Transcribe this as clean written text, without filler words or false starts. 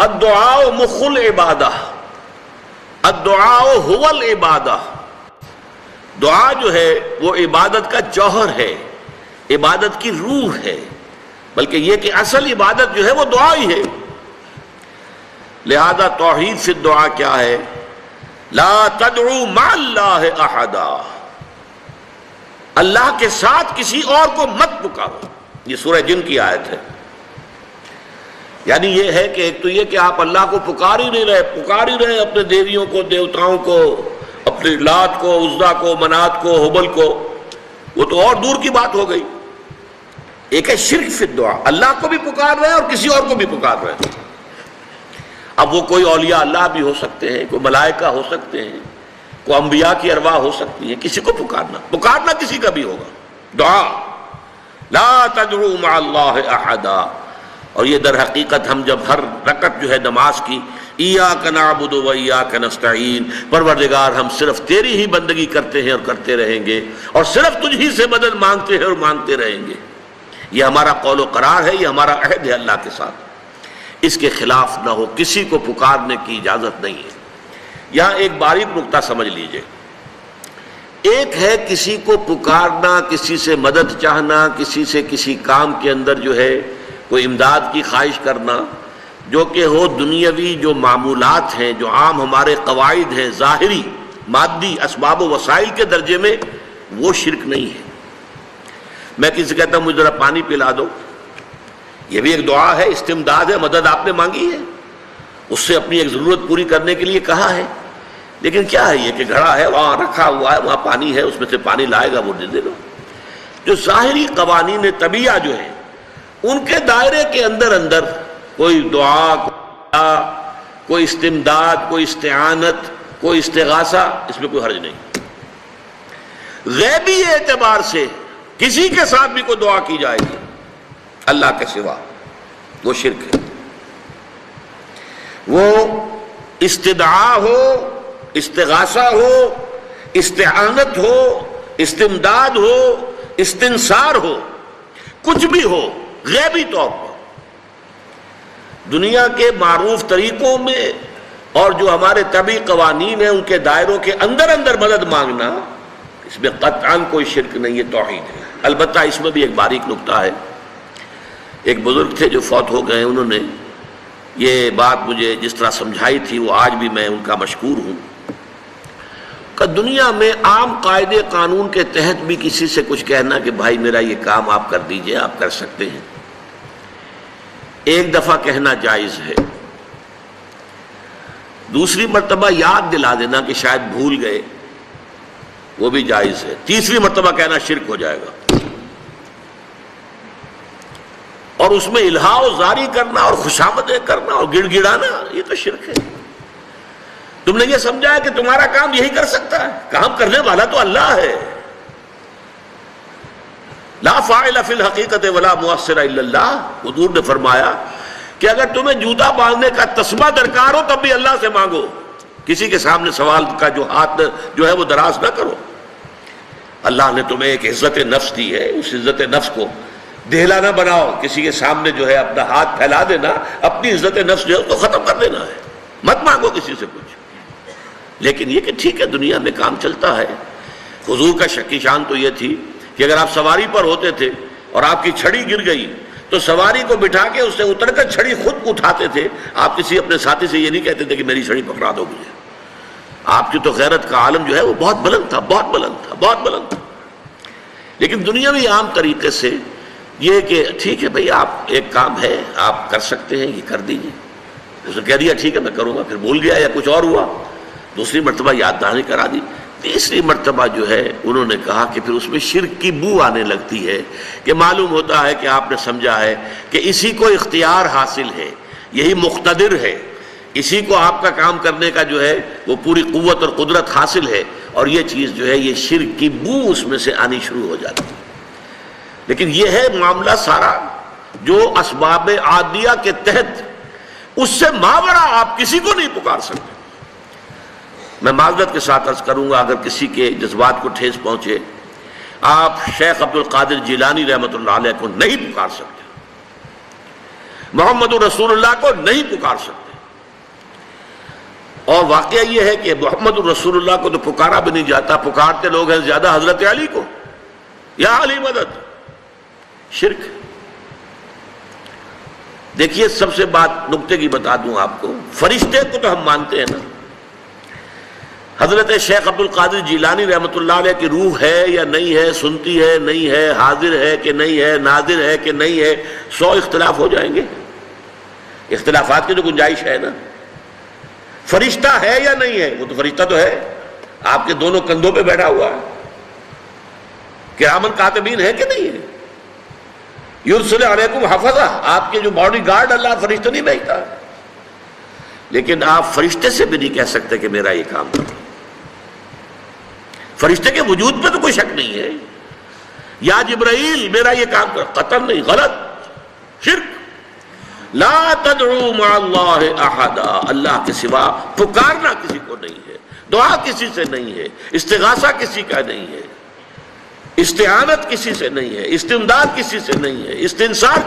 الدعاء مخ العبادہ، الدعاء هو العبادہ، دعا جو ہے وہ عبادت کا جوہر ہے، عبادت کی روح ہے، بلکہ یہ کہ اصل عبادت جو ہے وہ دعا ہی ہے۔ لہذا توحید فی الدعا کیا ہے؟ لا تدعو مع اللہ احدا، اللہ کے ساتھ کسی اور کو مت پکارو۔ یہ سورہ جن کی آیت ہے۔ یعنی یہ ہے کہ ایک تو یہ کہ آپ اللہ کو پکار ہی نہیں رہے، پکار ہی رہے اپنے دیویوں کو، دیوتاؤں کو، اپنے لات کو، عزا کو، منات کو، حبل کو، وہ تو اور دور کی بات ہو گئی۔ ایک ہے شرک فی الدعا، اللہ کو بھی پکار رہے ہیں اور کسی اور کو بھی پکار رہے ہیں۔ اب وہ کوئی اولیاء اللہ بھی ہو سکتے ہیں، کوئی ملائکہ ہو سکتے ہیں، کوئی انبیاء کی ارواح ہو سکتی ہیں، کسی کو پکارنا کسی کا بھی ہوگا۔ دعا لا تدعو مع اللہ احدا، اور یہ در حقیقت ہم جب ہر رکعت جو ہے نماز کی ایاک نعبد و ایاک نستعین، پروردگار ہم صرف تیری ہی بندگی کرتے ہیں اور کرتے رہیں گے، اور صرف تجھ ہی سے مدد مانگتے ہیں اور مانگتے رہیں گے، یہ ہمارا قول و قرار ہے، یہ ہمارا عہد ہے اللہ کے ساتھ، اس کے خلاف نہ ہو، کسی کو پکارنے کی اجازت نہیں ہے۔ یہاں ایک باریک نکتہ سمجھ لیجئے، ایک ہے کسی کو پکارنا، کسی سے مدد چاہنا، کسی سے کسی کام کے اندر جو ہے کوئی امداد کی خواہش کرنا، جو کہ ہو دنیاوی جو معمولات ہیں، جو عام ہمارے قواعد ہیں، ظاہری مادی اسباب و وسائل کے درجے میں، وہ شرک نہیں ہے۔ میں کسی سے کہتا ہوں مجھے ذرا پانی پلا دو، یہ بھی ایک دعا ہے، استمداد ہے، مدد آپ نے مانگی ہے، اس سے اپنی ایک ضرورت پوری کرنے کے لیے کہا ہے، لیکن کیا ہے یہ کہ گھڑا ہے، وہاں رکھا ہوا ہے، وہاں پانی ہے، اس میں سے پانی لائے گا وہ دے دو۔ جو ظاہری قوانین طبیعہ جو ہیں ان کے دائرے کے اندر کوئی دعا، کوئی استمداد، کوئی استعانت، کوئی استغاثہ، اس میں کوئی حرج نہیں۔ غیبی اعتبار سے کسی کے ساتھ بھی کوئی دعا کی جائے گی اللہ کے سوا، وہ شرک ہے۔ وہ استدعا ہو، استغاثہ ہو، استعانت ہو، استمداد ہو، استنصار ہو، کچھ بھی ہو، غیبی طور پر دنیا کے معروف طریقوں میں اور جو ہمارے طبعی قوانین ہیں ان کے دائروں کے اندر مدد مانگنا، اس میں قطعاً کوئی شرک نہیں ہے، توحید ہے۔ البتہ اس میں بھی ایک باریک نکتہ ہے۔ ایک بزرگ تھے جو فوت ہو گئے، انہوں نے یہ بات مجھے جس طرح سمجھائی تھی وہ آج بھی میں ان کا مشکور ہوں، کہ دنیا میں عام قاعدے قانون کے تحت بھی کسی سے کچھ کہنا کہ بھائی میرا یہ کام آپ کر دیجئے، آپ کر سکتے ہیں، ایک دفعہ کہنا جائز ہے، دوسری مرتبہ یاد دلا دینا کہ شاید بھول گئے، وہ بھی جائز ہے، تیسری مرتبہ کہنا شرک ہو جائے گا۔ اور اس میں الہا و زاری کرنا اور خوشامدیں کرنا اور گڑ گڑانا، یہ تو شرک ہے۔ تم نے یہ سمجھا ہے کہ تمہارا کام یہی کر سکتا ہے، کام کرنے والا تو اللہ ہے۔ لا فاعل فی الحقیقت ولا مؤثر الا اللہ، حضور نے فرمایا کہ اگر تمہیں جوتا باندھنے کا تسبہ درکار ہو تب بھی اللہ سے مانگو، کسی کے سامنے سوال کا جو ہاتھ جو ہے وہ دراز نہ کرو۔ اللہ نے تمہیں ایک عزت نفس دی ہے، اس عزت نفس کو دہلا نہ بناؤ، کسی کے سامنے جو ہے اپنا ہاتھ پھیلا دینا، اپنی عزت نفس جو ہے اس کو ختم کر دینا ہے، مت مانگو کسی سے کچھ۔ لیکن یہ کہ ٹھیک ہے دنیا میں کام چلتا ہے۔ حضور کا شکی شان تو یہ تھی کہ اگر آپ سواری پر ہوتے تھے اور آپ کی چھڑی گر گئی تو سواری کو بٹھا کے اس سے اتر کر چھڑی خود اٹھاتے تھے، آپ کسی اپنے ساتھی سے یہ نہیں کہتے تھے کہ میری چھڑی پکڑا دو مجھے۔ آپ کی تو غیرت کا عالم جو ہے وہ بہت بلند تھا، بہت بلند تھا، بہت بلند تھا۔ لیکن دنیاوی عام طریقے سے یہ کہ ٹھیک ہے بھئی آپ ایک کام ہے آپ کر سکتے ہیں، یہ کر دیجیے، اس نے کہہ دیا ٹھیک ہے میں کروں گا، پھر بھول گیا یا کچھ اور ہوا، دوسری مرتبہ یاد دہانی کرا دی، تیسری مرتبہ جو ہے انہوں نے کہا کہ پھر اس میں شرک کی بو آنے لگتی ہے، کہ معلوم ہوتا ہے کہ آپ نے سمجھا ہے کہ اسی کو اختیار حاصل ہے، یہی مقتدر ہے، اسی کو آپ کا کام کرنے کا جو ہے وہ پوری قوت اور قدرت حاصل ہے، اور یہ چیز جو ہے یہ شرک کی بو اس میں سے آنی شروع ہو جاتی ہے۔ لیکن یہ ہے معاملہ سارا جو اسباب عادیہ کے تحت، اس سے ماورا آپ کسی کو نہیں پکار سکتے۔ میں معذرت کے ساتھ عرض کروں گا اگر کسی کے جذبات کو ٹھیس پہنچے، آپ شیخ عبد القادر جیلانی رحمۃ اللہ علیہ کو نہیں پکار سکتے، محمد رسول اللہ کو نہیں پکار سکتے، اور واقعہ یہ ہے کہ محمد الرسول اللہ کو تو پکارا بھی نہیں جاتا، پکارتے لوگ ہیں زیادہ حضرت علی کو، یا علی مدد، شرک۔ دیکھیے سب سے بات نکتے کی بتا دوں آپ کو، فرشتے کو تو ہم مانتے ہیں نا، حضرت شیخ عبد القادر جیلانی رحمۃ اللہ علیہ کی روح ہے یا نہیں ہے، سنتی ہے نہیں ہے، حاضر ہے کہ نہیں ہے، ناظر ہے کہ نہیں ہے، 100 اختلاف ہو جائیں گے، اختلافات کی تو گنجائش ہے نا۔ فرشتہ ہے یا نہیں ہے؟ وہ تو فرشتہ تو ہے، آپ کے دونوں کندھوں پہ بیٹھا ہوا ہے، کرامن کاتبین ہے کہ نہیں ہے؟ یرسل علیکم حفظہ، آپ کے جو باڈی گارڈ اللہ فرشتہ نہیں بھیجتا، لیکن آپ فرشتے سے بھی نہیں کہہ سکتے کہ میرا یہ کام کرو۔ فرشتے کے وجود پہ تو کوئی شک نہیں ہے، یا جبرائیل میرا یہ کام کرو، قطعاً نہیں، غلط، شرک۔ لا تدعو مع اللہ احدا، اللہ کے سوا پکارنا کسی کو نہیں ہے، دعا کسی سے نہیں ہے، استغاثہ کسی کا نہیں ہے، استعانت کسی سے نہیں ہے، استمداد کسی سے نہیں ہے، استنصار